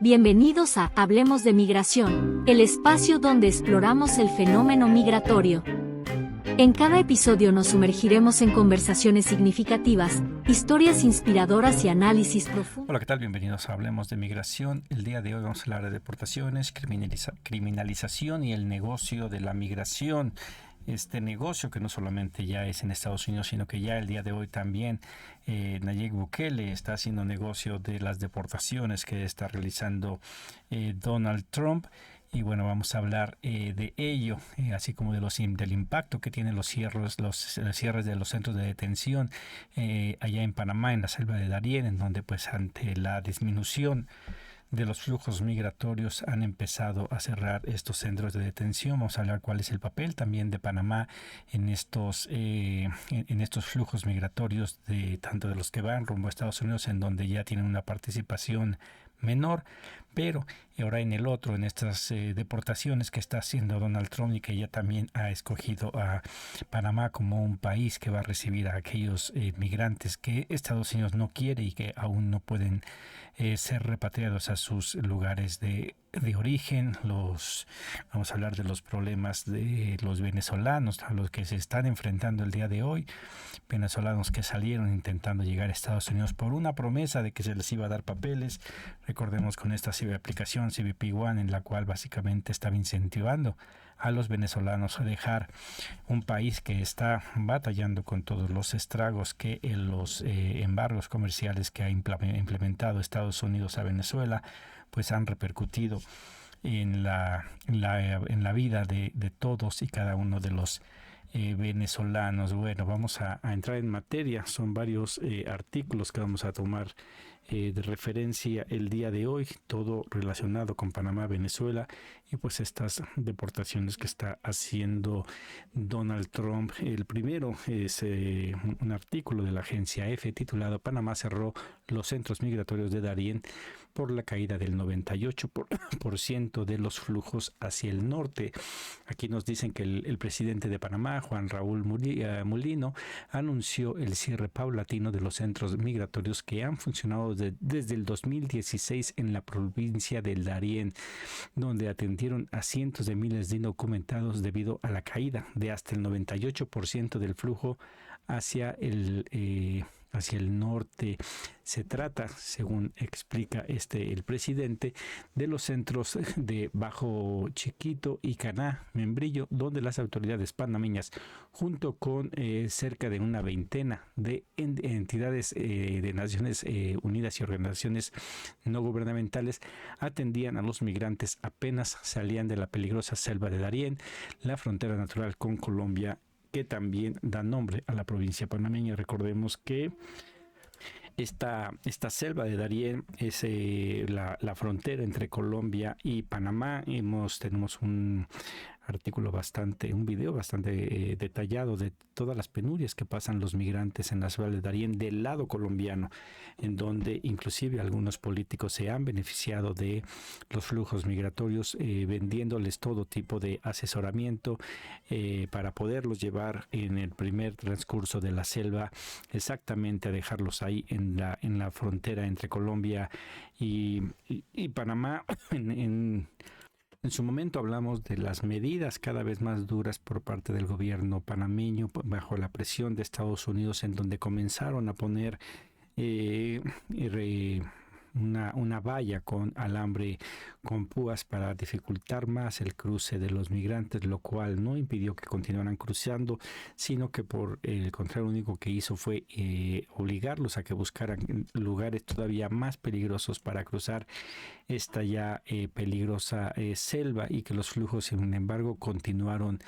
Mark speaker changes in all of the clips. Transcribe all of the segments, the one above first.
Speaker 1: Bienvenidos a Hablemos de Migración, el espacio donde exploramos el fenómeno migratorio. En cada episodio nos sumergiremos en conversaciones significativas, historias inspiradoras y análisis profundos.
Speaker 2: Hola, ¿qué tal? Bienvenidos a Hablemos de Migración. El día de hoy vamos a hablar de deportaciones, criminalización y el negocio de la migración. Este negocio que no solamente ya es en Estados Unidos, sino que ya el día de hoy también Nayib Bukele está haciendo negocio de las deportaciones que está realizando Donald Trump. Y bueno, vamos a hablar de ello, así como del impacto que tienen los cierres de los centros de detención allá en Panamá, en la selva de Darién, en donde pues ante la disminución de los flujos migratorios han empezado a cerrar estos centros de detención. Vamos a hablar cuál es el papel también de Panamá en estos flujos migratorios, de tanto de los que van rumbo a Estados Unidos, en donde ya tienen una participación menor, pero ahora en estas deportaciones que está haciendo Donald Trump, y que ya también ha escogido a Panamá como un país que va a recibir a aquellos migrantes que Estados Unidos no quiere y que aún no pueden ser repatriados a sus lugares de origen. Vamos a hablar de los problemas de los venezolanos a los que se están enfrentando el día de hoy, venezolanos que salieron intentando llegar a Estados Unidos por una promesa de que se les iba a dar papeles. Recordemos con esta aplicación CBP One, en la cual básicamente estaba incentivando a los venezolanos a dejar un país que está batallando con todos los estragos que los embargos comerciales que ha implementado Estados Unidos a Venezuela pues han repercutido en la vida de todos y cada uno de los venezolanos. Bueno, vamos a entrar en materia. Son varios artículos que vamos a tomar de referencia el día de hoy, todo relacionado con Panamá, Venezuela y pues estas deportaciones que está haciendo Donald Trump. El primero es un artículo de la agencia EFE titulado "Panamá cerró los centros migratorios de Darién por la caída del 98% de los flujos hacia el norte". Aquí nos dicen que el presidente de Panamá, Juan Raúl Mulino, anunció el cierre paulatino de los centros migratorios que han funcionado desde el 2016 en la provincia del Darién, donde atendieron a cientos de miles de indocumentados debido a la caída de hasta el 98% del flujo hacia el norte. Se trata, según explica el presidente, de los centros de Bajo Chiquito y Caná, Membrillo, donde las autoridades panameñas, junto con cerca de una veintena de entidades de Naciones Unidas y organizaciones no gubernamentales, atendían a los migrantes apenas salían de la peligrosa selva de Darién, la frontera natural con Colombia, que también da nombre a la provincia panameña. Recordemos que esta selva de Darién es la frontera entre Colombia y Panamá. Tenemos un video bastante detallado de todas las penurias que pasan los migrantes en la selva de Darién del lado colombiano, en donde inclusive algunos políticos se han beneficiado de los flujos migratorios, vendiéndoles todo tipo de asesoramiento para poderlos llevar en el primer transcurso de la selva exactamente a dejarlos ahí en la frontera entre Colombia y Panamá. En su momento hablamos de las medidas cada vez más duras por parte del gobierno panameño bajo la presión de Estados Unidos, en donde comenzaron a poner una valla con alambre con púas para dificultar más el cruce de los migrantes, lo cual no impidió que continuaran cruzando, sino que por el contrario, lo único que hizo fue obligarlos a que buscaran lugares todavía más peligrosos para cruzar esta ya peligrosa selva, y que los flujos, sin embargo, continuaron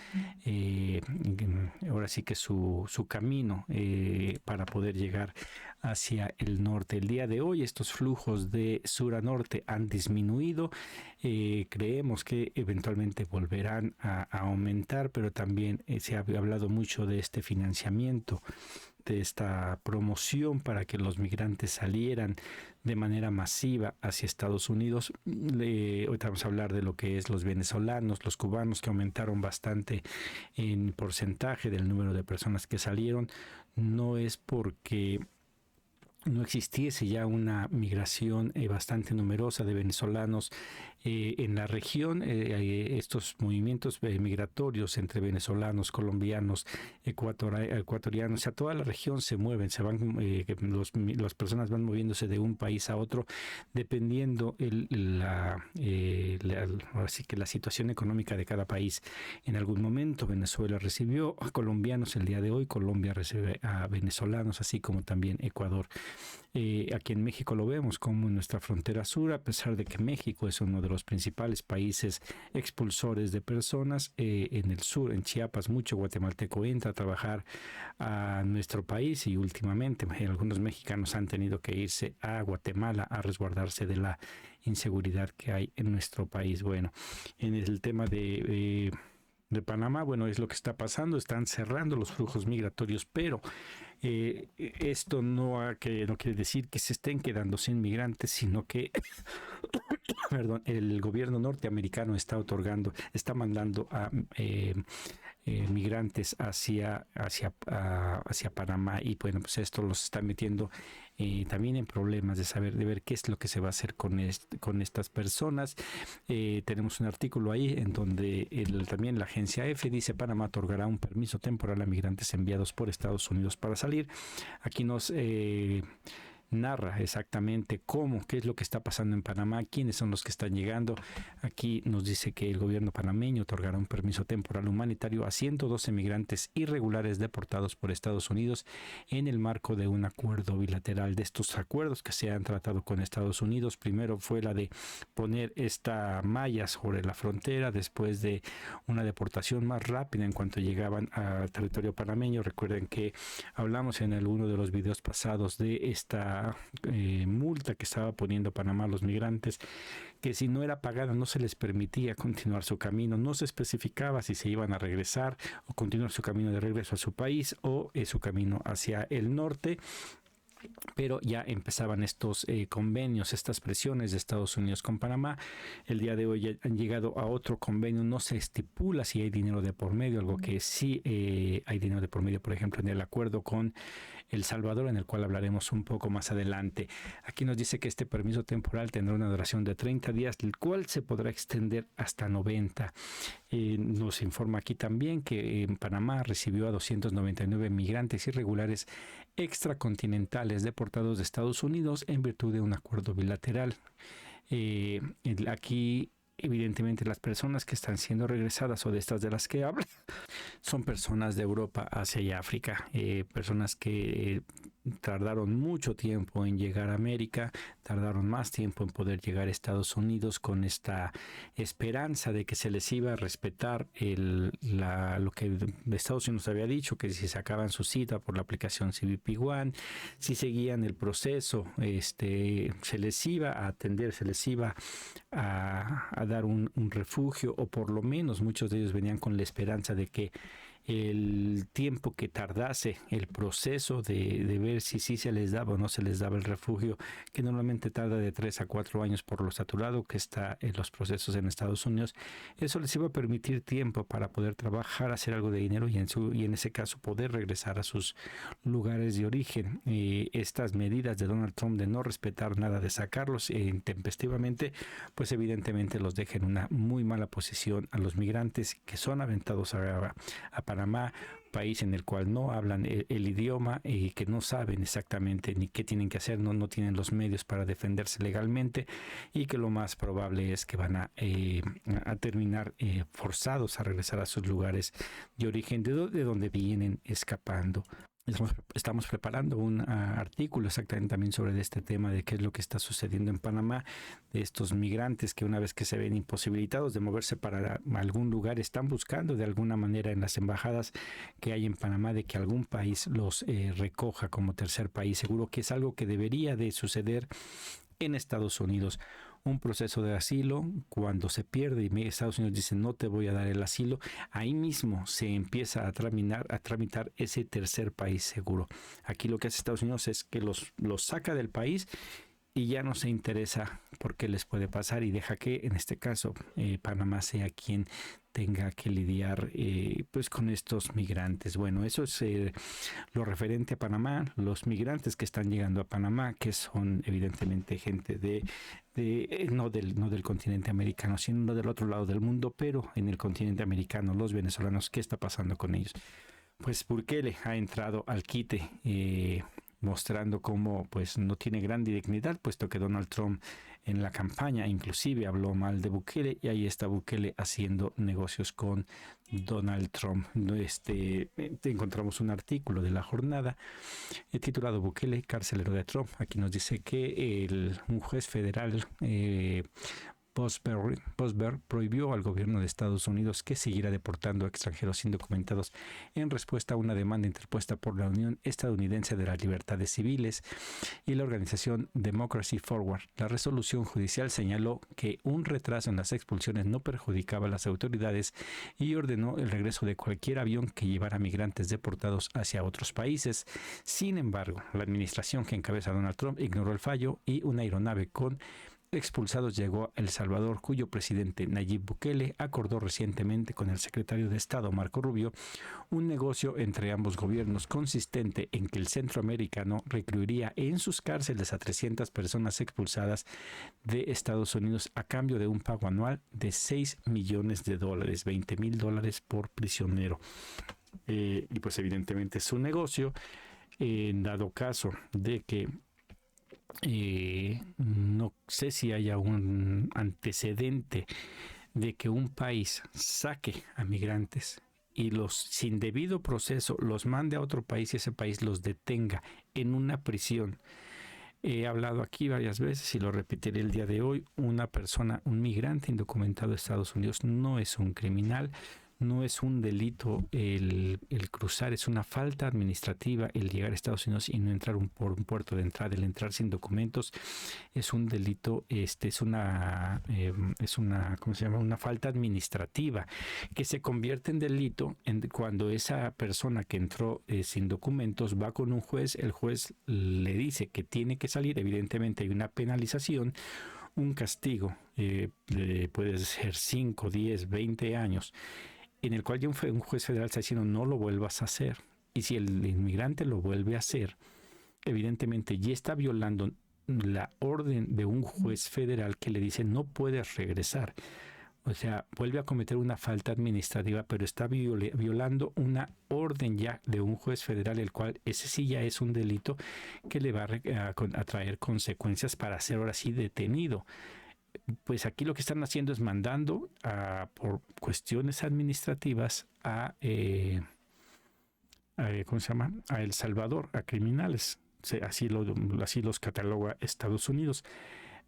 Speaker 2: ahora sí que su camino para poder llegar hacia el norte. El día de hoy estos flujos de sur a norte han disminuido. Creemos que eventualmente volverán a aumentar, pero también se ha hablado mucho de este financiamiento, de esta promoción para que los migrantes salieran de manera masiva hacia Estados Unidos. Ahorita vamos a hablar de lo que es los venezolanos, los cubanos, que aumentaron bastante en porcentaje del número de personas que salieron. No es porque no existiese ya una migración bastante numerosa de venezolanos en la región. Estos movimientos migratorios entre venezolanos, colombianos, ecuatorianos, o sea, toda la región se mueven, las personas van moviéndose de un país a otro dependiendo así que la situación económica de cada país. En algún momento Venezuela recibió a colombianos, el día de hoy Colombia recibe a venezolanos, así como también Ecuador. Aquí en México lo vemos como en nuestra frontera sur, a pesar de que México es uno de los principales países expulsores de personas. En el sur, en Chiapas, mucho guatemalteco entra a trabajar a nuestro país, y últimamente algunos mexicanos han tenido que irse a Guatemala a resguardarse de la inseguridad que hay en nuestro país. Bueno, en el tema de Panamá, bueno, es lo que está pasando, están cerrando los flujos migratorios, pero esto no quiere decir que se estén quedando sin migrantes, sino que perdón, el gobierno norteamericano está mandando a migrantes hacia Panamá, y bueno, pues esto los está metiendo también en problemas de ver qué es lo que se va a hacer con estas personas. Tenemos un artículo ahí en donde también la agencia EFE dice: Panamá otorgará un permiso temporal a migrantes enviados por Estados Unidos para salir. Aquí nos narra exactamente qué es lo que está pasando en Panamá, quiénes son los que están llegando. Aquí nos dice que el gobierno panameño otorgará un permiso temporal humanitario a 112 migrantes irregulares deportados por Estados Unidos en el marco de un acuerdo bilateral. De estos acuerdos que se han tratado con Estados Unidos, primero fue la de poner esta malla sobre la frontera, después de una deportación más rápida en cuanto llegaban al territorio panameño. Recuerden que hablamos en alguno de los videos pasados de esta multa que estaba poniendo Panamá a los migrantes, que si no era pagada no se les permitía continuar su camino. No se especificaba si se iban a regresar o continuar su camino de regreso a su país o su camino hacia el norte. Pero ya empezaban estos convenios, estas presiones de Estados Unidos con Panamá. El día de hoy ya han llegado a otro convenio. No se estipula si hay dinero de por medio, algo que sí hay dinero de por medio, por ejemplo, en el acuerdo con El Salvador, en el cual hablaremos un poco más adelante. Aquí nos dice que este permiso temporal tendrá una duración de 30 días, el cual se podrá extender hasta 90. Nos informa aquí también que en Panamá recibió a 299 migrantes irregulares extracontinentales deportados de Estados Unidos en virtud de un acuerdo bilateral. Aquí, evidentemente, las personas que están siendo regresadas, o de estas de las que habla, son personas de Europa, Asia y África, personas que tardaron mucho tiempo en llegar a América, tardaron más tiempo en poder llegar a Estados Unidos con esta esperanza de que se les iba a respetar lo que Estados Unidos había dicho, que si sacaban su cita por la aplicación CBP One, si seguían el proceso, se les iba a atender, se les iba a dar un refugio, o por lo menos muchos de ellos venían con la esperanza de que el tiempo que tardase el proceso de ver si sí se les daba o no se les daba el refugio, que normalmente tarda de 3 a 4 años por lo saturado que está en los procesos en Estados Unidos, eso les iba a permitir tiempo para poder trabajar, hacer algo de dinero y en ese caso poder regresar a sus lugares de origen. Estas medidas de Donald Trump de no respetar nada, de sacarlos intempestivamente, pues evidentemente los deja en una muy mala posición a los migrantes que son aventados a Panamá, país en el cual no hablan el idioma y que no saben exactamente ni qué tienen que hacer, no tienen los medios para defenderse legalmente, y que lo más probable es que van a terminar forzados a regresar a sus lugares de origen, de donde vienen escapando. Estamos preparando un artículo exactamente también sobre este tema de qué es lo que está sucediendo en Panamá, de estos migrantes que una vez que se ven imposibilitados de moverse para algún lugar, están buscando de alguna manera en las embajadas que hay en Panamá de que algún país los recoja como tercer país seguro, que es algo que debería de suceder en Estados Unidos. Un proceso de asilo, cuando se pierde y Estados Unidos dice no te voy a dar el asilo, ahí mismo se empieza a tramitar ese tercer país seguro. Aquí lo que hace Estados Unidos es que los saca del país y ya no se interesa por qué les puede pasar y deja que en este caso Panamá sea quien tenga que lidiar pues con estos migrantes. Bueno, eso es lo referente a Panamá, los migrantes que están llegando a Panamá, que son evidentemente gente no del continente americano, sino del otro lado del mundo, pero en el continente americano, los venezolanos, ¿qué está pasando con ellos? Pues Bukele ha entrado al quite, mostrando cómo pues no tiene gran dignidad, puesto que Donald Trump en la campaña inclusive habló mal de Bukele, y ahí está Bukele haciendo negocios con Donald Trump. Encontramos un artículo de La Jornada titulado Bukele, carcelero de Trump. Aquí nos dice que un juez federal, Bosberg, prohibió al gobierno de Estados Unidos que siguiera deportando a extranjeros indocumentados en respuesta a una demanda interpuesta por la Unión Estadounidense de las Libertades Civiles y la organización Democracy Forward. La resolución judicial señaló que un retraso en las expulsiones no perjudicaba a las autoridades y ordenó el regreso de cualquier avión que llevara migrantes deportados hacia otros países. Sin embargo, la administración que encabeza Donald Trump ignoró el fallo y una aeronave con expulsados llegó a El Salvador, cuyo presidente Nayib Bukele acordó recientemente con el secretario de Estado Marco Rubio un negocio entre ambos gobiernos consistente en que el centroamericano recluiría en sus cárceles a 300 personas expulsadas de Estados Unidos a cambio de un pago anual de $6 millones, $20,000 por prisionero. Y pues evidentemente es un negocio, en dado caso de que no sé si haya un antecedente de que un país saque a migrantes y sin debido proceso los mande a otro país y ese país los detenga en una prisión. He hablado aquí varias veces y lo repetiré el día de hoy. Un migrante indocumentado de Estados Unidos no es un criminal. No es un delito el cruzar, es una falta administrativa el llegar a Estados Unidos y no entrar por un puerto de entrada. El entrar sin documentos es un delito, es una ¿cómo se llama? Una falta administrativa que se convierte en delito cuando esa persona que entró sin documentos va con un juez. El juez le dice que tiene que salir. Evidentemente hay una penalización, un castigo, puede ser 5, 10, 20 años, en el cual ya un juez federal está diciendo no lo vuelvas a hacer. Y si el inmigrante lo vuelve a hacer, evidentemente ya está violando la orden de un juez federal que le dice no puedes regresar. O sea, vuelve a cometer una falta administrativa, pero está violando una orden ya de un juez federal, el cual ese sí ya es un delito que le va a traer consecuencias para ser ahora sí detenido. Pues aquí lo que están haciendo es mandando por cuestiones administrativas a El Salvador, a criminales. Así los cataloga Estados Unidos.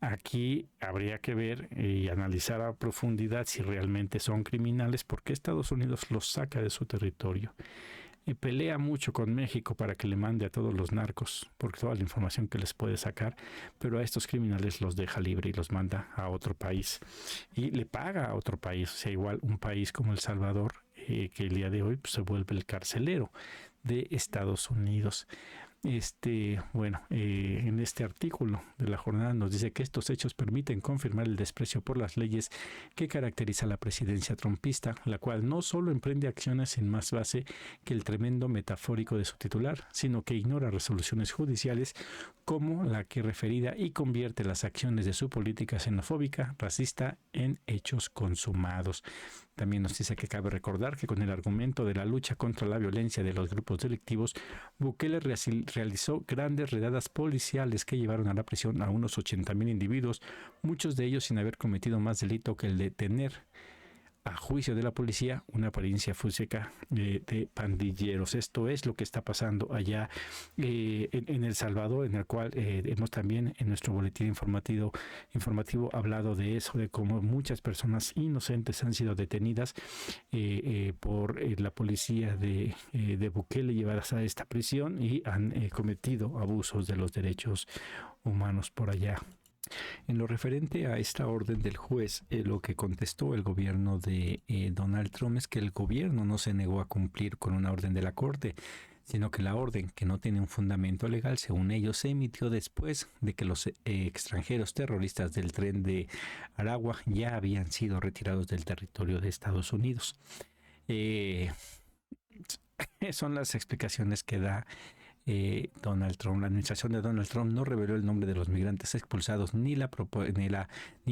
Speaker 2: Aquí habría que ver y analizar a profundidad si realmente son criminales, porque Estados Unidos los saca de su territorio. Pelea mucho con México para que le mande a todos los narcos, por toda la información que les puede sacar, pero a estos criminales los deja libre y los manda a otro país. Y le paga a otro país, o sea, igual un país como El Salvador, que el día de hoy pues, se vuelve el carcelero de Estados Unidos. En este artículo de La Jornada nos dice que estos hechos permiten confirmar el desprecio por las leyes que caracteriza la presidencia trumpista, la cual no solo emprende acciones sin más base que el tremendo metafórico de su titular, sino que ignora resoluciones judiciales como la que referida y convierte las acciones de su política xenofóbica, racista, en hechos consumados. También nos dice que cabe recordar que con el argumento de la lucha contra la violencia de los grupos delictivos, Bukele realizó grandes redadas policiales que llevaron a la prisión a unos 80,000 individuos, muchos de ellos sin haber cometido más delito que el de tener, a juicio de la policía, una apariencia física de pandilleros. Esto es lo que está pasando allá en El Salvador, en el cual hemos también en nuestro boletín informativo hablado de eso, de cómo muchas personas inocentes han sido detenidas por la policía de Bukele, llevadas a esta prisión y han cometido abusos de los derechos humanos por allá. En lo referente a esta orden del juez, lo que contestó el gobierno de Donald Trump es que el gobierno no se negó a cumplir con una orden de la Corte. sino que la orden, que no tiene un fundamento legal, según ellos, se emitió después de que los extranjeros terroristas del Tren de Aragua ya habían sido retirados del territorio de Estados Unidos. Son las explicaciones que da Donald Trump. La administración de Donald Trump no reveló el nombre de los migrantes expulsados ni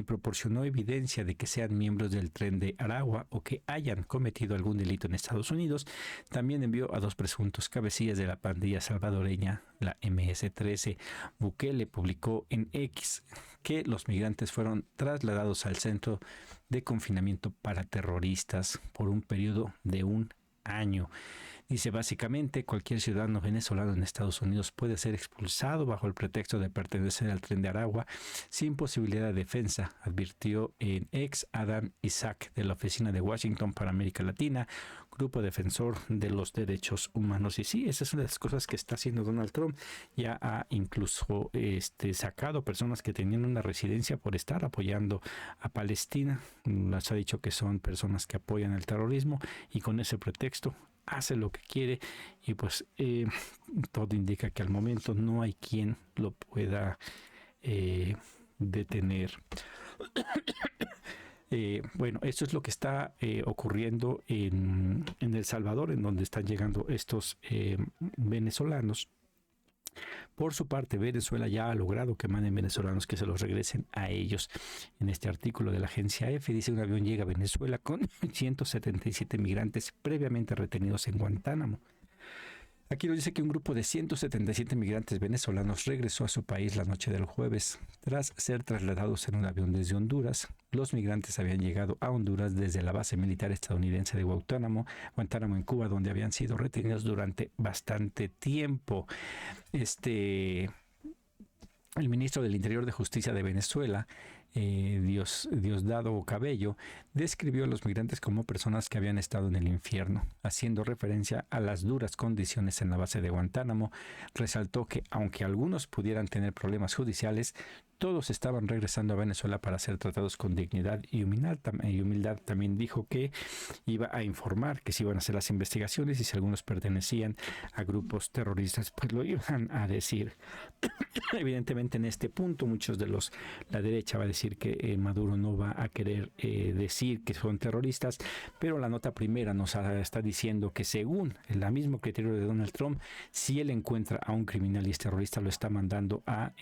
Speaker 2: proporcionó evidencia de que sean miembros del Tren de Aragua o que hayan cometido algún delito en Estados Unidos. También envió a 2 presuntos cabecillas de la pandilla salvadoreña, la MS-13. Bukele publicó en X que los migrantes fueron trasladados al centro de confinamiento para terroristas por un periodo de un año. Dice, básicamente, cualquier ciudadano venezolano en Estados Unidos puede ser expulsado bajo el pretexto de pertenecer al Tren de Aragua sin posibilidad de defensa, advirtió en ex Adam Isaac de la Oficina de Washington para América Latina, grupo defensor de los derechos humanos. Y sí, esa es una de las cosas que está haciendo Donald Trump. Ya ha incluso sacado personas que tenían una residencia por estar apoyando a Palestina. Les ha dicho que son personas que apoyan el terrorismo y con ese pretexto hace lo que quiere y pues todo indica que al momento no hay quien lo pueda detener. Bueno, esto es lo que está ocurriendo en El Salvador, en donde están llegando estos venezolanos. Por su parte, Venezuela ya ha logrado que manden venezolanos que se los regresen a ellos. En este artículo de la agencia EFE dice, un avión llega a Venezuela con 177 migrantes previamente retenidos en Guantánamo. Aquí nos dice que un grupo de 177 migrantes venezolanos regresó a su país la noche del jueves. Tras ser trasladados en un avión desde Honduras, los migrantes habían llegado a Honduras desde la base militar estadounidense de Guantánamo en Cuba, donde habían sido retenidos durante bastante tiempo. El ministro del Interior de Justicia de Venezuela, Diosdado Cabello, describió a los migrantes como personas que habían estado en el infierno, haciendo referencia a las duras condiciones en la base de Guantánamo. Resaltó que aunque algunos pudieran tener problemas judiciales, todos estaban regresando a Venezuela para ser tratados con dignidad y humildad. También dijo que iba a informar que se iban a hacer las investigaciones y si algunos pertenecían a grupos terroristas, pues lo iban a decir. Evidentemente en este punto la derecha va a decir que Maduro no va a querer decir que son terroristas, pero la nota primera nos está diciendo que según el mismo criterio de Donald Trump, si él encuentra a un criminal y es terrorista, lo está mandando a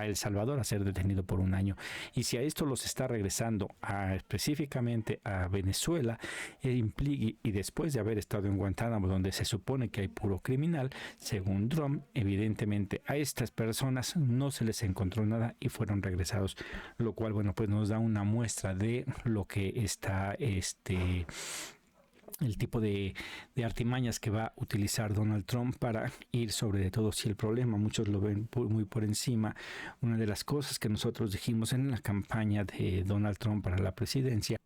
Speaker 2: El Salvador a ser detenido por un año. Y si a esto los está regresando específicamente a Venezuela, y después de haber estado en Guantánamo, donde se supone que hay puro criminal, según Trump, evidentemente a estas personas no se les encontró nada y fueron regresados, lo cual, bueno, pues nos da una muestra de lo que está el tipo de artimañas que va a utilizar Donald Trump para ir sobre de todo. Si el problema, muchos lo ven muy por encima, una de las cosas que nosotros dijimos en la campaña de Donald Trump para la presidencia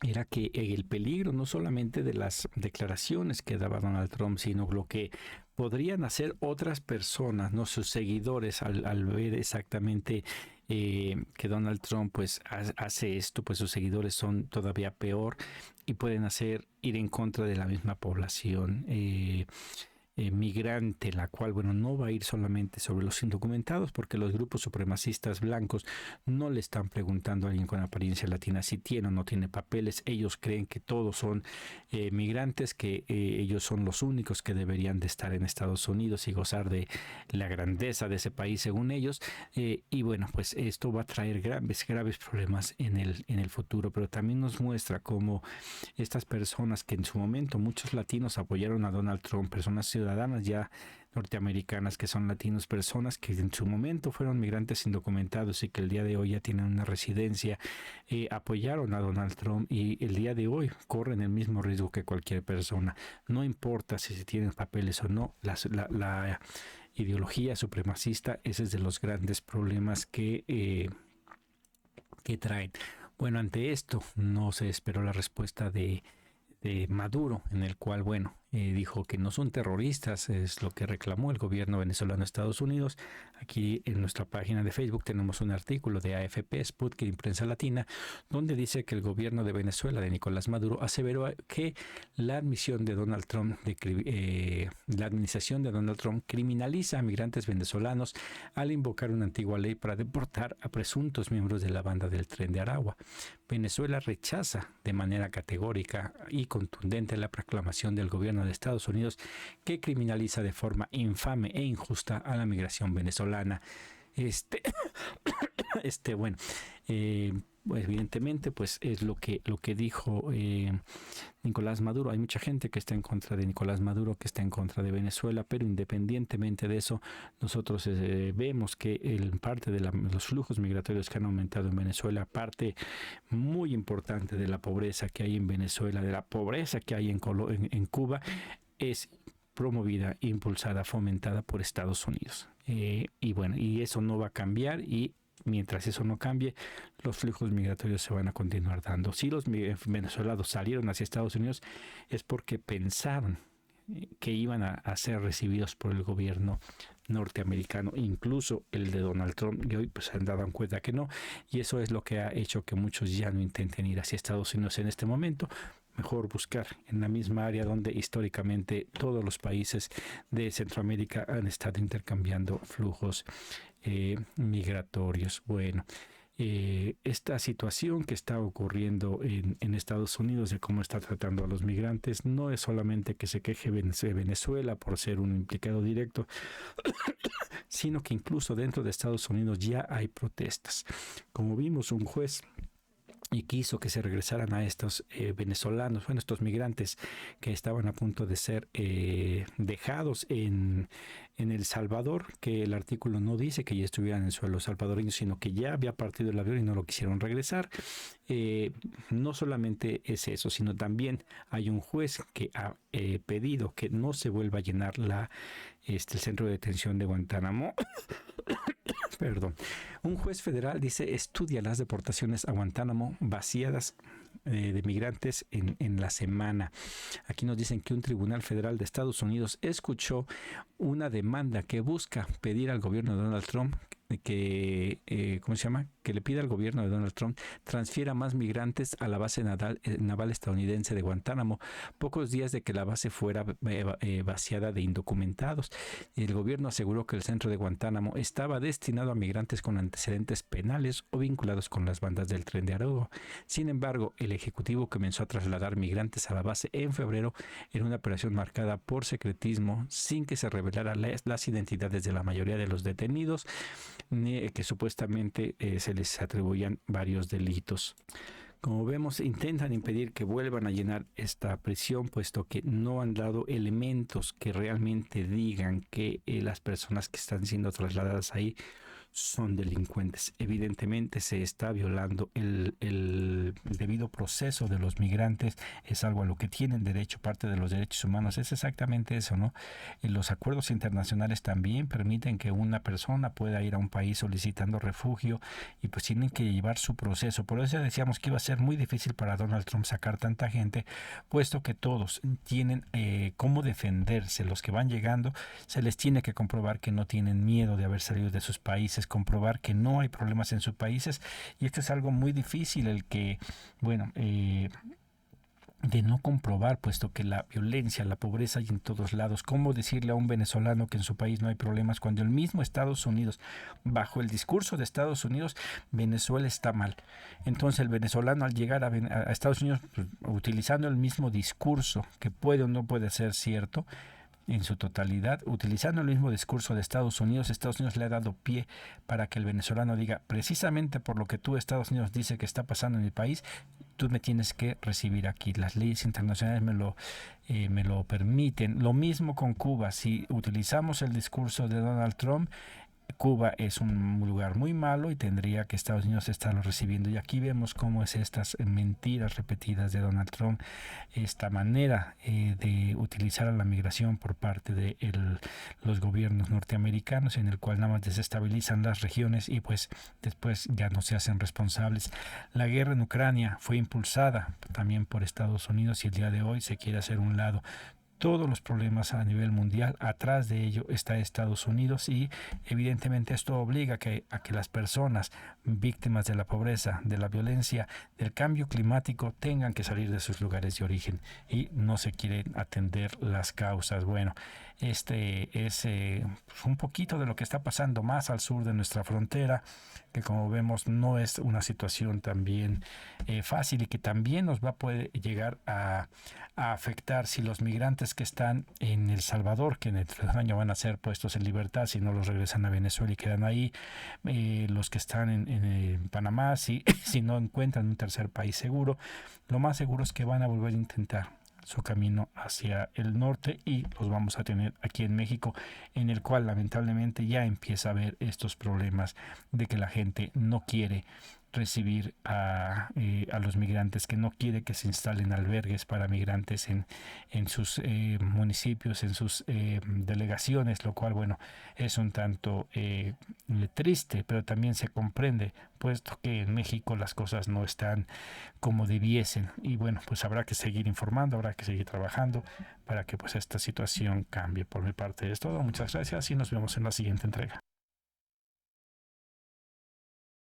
Speaker 2: era que el peligro no solamente de las declaraciones que daba Donald Trump, sino lo que podrían hacer otras personas, no sus seguidores, al ver exactamente que Donald Trump pues hace esto, pues sus seguidores son todavía peor y pueden ir en contra de la misma población migrante, la cual, bueno, no va a ir solamente sobre los indocumentados, porque los grupos supremacistas blancos no le están preguntando a alguien con apariencia latina si tiene o no tiene papeles. Ellos creen que todos son migrantes, que ellos son los únicos que deberían de estar en Estados Unidos y gozar de la grandeza de ese país, según ellos. Y bueno, pues esto va a traer graves problemas en el futuro, pero también nos muestra cómo estas personas que en su momento muchos latinos apoyaron a Donald Trump, personas ciudadanas ya norteamericanas que son latinos, personas que en su momento fueron migrantes indocumentados y que el día de hoy ya tienen una residencia, apoyaron a Donald Trump y el día de hoy corren el mismo riesgo que cualquier persona. No importa si se tienen papeles o no, la ideología supremacista, ese es de los grandes problemas que traen. Bueno, ante esto no se esperó la respuesta de Maduro, en el cual, bueno, dijo que no son terroristas, es lo que reclamó el gobierno venezolano de Estados Unidos. Aquí en nuestra página de Facebook tenemos un artículo de AFP, Sputnik y Prensa Latina, donde dice que el gobierno de Venezuela, de Nicolás Maduro, aseveró que la administración de Donald Trump criminaliza a migrantes venezolanos al invocar una antigua ley para deportar a presuntos miembros de la banda del Tren de Aragua. Venezuela rechaza de manera categórica y contundente la proclamación del gobierno de Estados Unidos que criminaliza de forma infame e injusta a la migración venezolana. Pues evidentemente pues es lo que dijo Nicolás Maduro. Hay mucha gente que está en contra de Nicolás Maduro, que está en contra de Venezuela, pero independientemente de eso, nosotros vemos que parte de los flujos migratorios que han aumentado en Venezuela, parte muy importante de la pobreza que hay en Venezuela, de la pobreza que hay en Cuba, es promovida, impulsada, fomentada por Estados Unidos. Y eso no va a cambiar, y mientras eso no cambie, los flujos migratorios se van a continuar dando. Si los venezolanos salieron hacia Estados Unidos es porque pensaron que iban a ser recibidos por el gobierno norteamericano, incluso el de Donald Trump, y hoy pues se han dado cuenta que no, y eso es lo que ha hecho que muchos ya no intenten ir hacia Estados Unidos en este momento. Mejor buscar en la misma área donde históricamente todos los países de Centroamérica han estado intercambiando flujos migratorios. Bueno, esta situación que está ocurriendo en Estados Unidos de cómo está tratando a los migrantes no es solamente que se queje Venezuela por ser un implicado directo, sino que incluso dentro de Estados Unidos ya hay protestas. Como vimos, un juez y quiso que se regresaran a estos venezolanos, estos migrantes que estaban a punto de ser dejados en El Salvador, que el artículo no dice que ya estuvieran en suelo salvadoreño, sino que ya había partido el avión y no lo quisieron regresar. No solamente es eso, sino también hay un juez que ha pedido que no se vuelva a llenar el centro de detención de Guantánamo. Perdón. Un juez federal dice estudia las deportaciones a Guantánamo vaciadas de migrantes en la semana. Aquí nos dicen que un tribunal federal de Estados Unidos escuchó una demanda que busca pedir al gobierno de Donald Trump que le pida al gobierno de Donald Trump transfiera más migrantes a la base naval estadounidense de Guantánamo, pocos días de que la base fuera vaciada de indocumentados. El gobierno aseguró que el centro de Guantánamo estaba destinado a migrantes con antecedentes penales o vinculados con las bandas del Tren de Aragua. Sin embargo, el ejecutivo comenzó a trasladar migrantes a la base en febrero en una operación marcada por secretismo, sin que se revelaran las identidades de la mayoría de los detenidos, que supuestamente se les atribuían varios delitos. Como vemos, intentan impedir que vuelvan a llenar esta prisión, puesto que no han dado elementos que realmente digan que las personas que están siendo trasladadas ahí son delincuentes. Evidentemente se está violando el debido proceso de los migrantes, es algo a lo que tienen derecho, parte de los derechos humanos es exactamente eso, ¿no? Los acuerdos internacionales también permiten que una persona pueda ir a un país solicitando refugio y pues tienen que llevar su proceso. Por eso decíamos que iba a ser muy difícil para Donald Trump sacar tanta gente, puesto que todos tienen cómo defenderse. Los que van llegando se les tiene que comprobar que no tienen miedo de haber salido de sus países, comprobar que no hay problemas en sus países, y esto es algo muy difícil de no comprobar, puesto que la violencia, la pobreza hay en todos lados. ¿Cómo decirle a un venezolano que en su país no hay problemas cuando el mismo Estados Unidos, bajo el discurso de Estados Unidos, Venezuela está mal? Entonces el venezolano al llegar a Estados Unidos, pues, utilizando el mismo discurso, que puede o no puede ser cierto, en su totalidad, utilizando el mismo discurso de Estados Unidos le ha dado pie para que el venezolano diga, precisamente por lo que tú, Estados Unidos, dice que está pasando en mi país, tú me tienes que recibir aquí. Las leyes internacionales me lo permiten. Lo mismo con Cuba. Si utilizamos el discurso de Donald Trump, Cuba es un lugar muy malo y tendría que Estados Unidos estarlo recibiendo. Y aquí vemos cómo es estas mentiras repetidas de Donald Trump, esta manera de utilizar a la migración por parte de los gobiernos norteamericanos, en el cual nada más desestabilizan las regiones y pues después ya no se hacen responsables. La guerra en Ucrania fue impulsada también por Estados Unidos y el día de hoy se quiere hacer un lado. todos los problemas a nivel mundial. Atrás de ello está Estados Unidos y evidentemente esto obliga a que las personas víctimas de la pobreza, de la violencia, del cambio climático tengan que salir de sus lugares de origen y no se quieren atender las causas. Bueno, este es un poquito de lo que está pasando más al sur de nuestra frontera, que como vemos no es una situación también fácil y que también nos va a poder llegar a afectar si los migrantes que están en El Salvador, que en el año van a ser puestos en libertad si no los regresan a Venezuela y quedan ahí, los que están en Panamá, si no encuentran un tercer país seguro, lo más seguro es que van a volver a intentar su camino hacia el norte y los vamos a tener aquí en México, en el cual lamentablemente ya empieza a haber estos problemas de que la gente no quiere recibir a los migrantes, que no quiere que se instalen albergues para migrantes en sus municipios, en sus delegaciones, lo cual, bueno, es un tanto triste, pero también se comprende, puesto que en México las cosas no están como debiesen. Y bueno, pues habrá que seguir informando, habrá que seguir trabajando para que pues esta situación cambie. Por mi parte es todo, muchas gracias y nos vemos en la siguiente entrega.